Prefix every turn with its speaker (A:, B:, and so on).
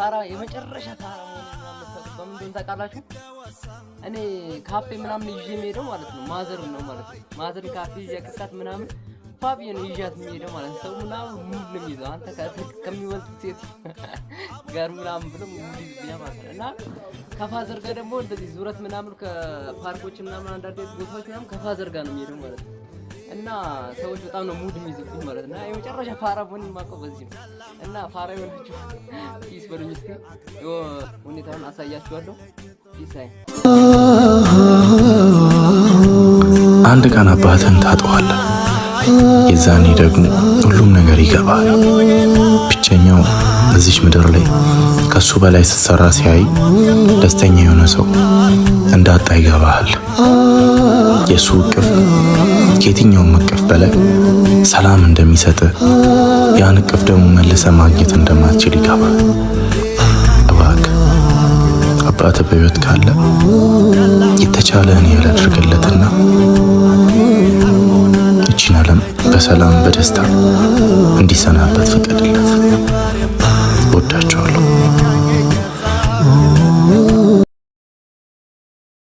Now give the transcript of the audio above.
A: ፋራ የመጨረሻ ፋራ ነው በምን ታውቃላችሁ? እኔ ካፌ ምናምን ይዤ የምሄደው ማለት ነው ማዘር ነው ማለት ነው። ማዘር ካፌ ያከካት ምናምን ፋቢየን ይዣት የምሄደው ማለት ነው። ሰው ምናምን ሙድ ነው የሚይዘው አንተ ከሚወልድ ሴት ጋር ምናምን ብሎ ሙድ ይይዛል ማለት ነው። እና ከፋዘር ጋር ደግሞ እንደዚህ ዙረት ምናምን ከፓርኮች ምናምን አንዳንድ ቦታዎች ምናምን ከፋዘር ጋር ነው የሚሄደው ማለት ነው። እና ሰዎች በጣም ነው ሙድ የሚይዙብኝ ማለት ነው። የመጨረሻ ፋራ ሆነን ማቀው በዚህ ነው። እና ፋራ የሆናችሁ ፒስ በሉኝ እስኪ ሁኔታውን አሳያችኋለሁ። ፒስ
B: አንድ ቀን አባትህን ታጠዋለህ። የዛኔ ደግሞ ሁሉም ነገር ይገባል። ብቸኛው በዚህ ምድር ላይ ከሱ በላይ ስትሰራ ሲያይ ደስተኛ የሆነ ሰው እንዳጣ ይገባል። የሱ እቅፍ ከየትኛውም እቅፍ በላይ ሰላም እንደሚሰጥ ያን እቅፍ ደግሞ መልሰ ማግኘት እንደማትችል ይገባል። እባክህ አባትህ በሕይወት ካለ የተቻለህን ያህል አድርግለትና እቺን ዓለም በሰላም በደስታ እንዲሰናበት ፍቀድለት።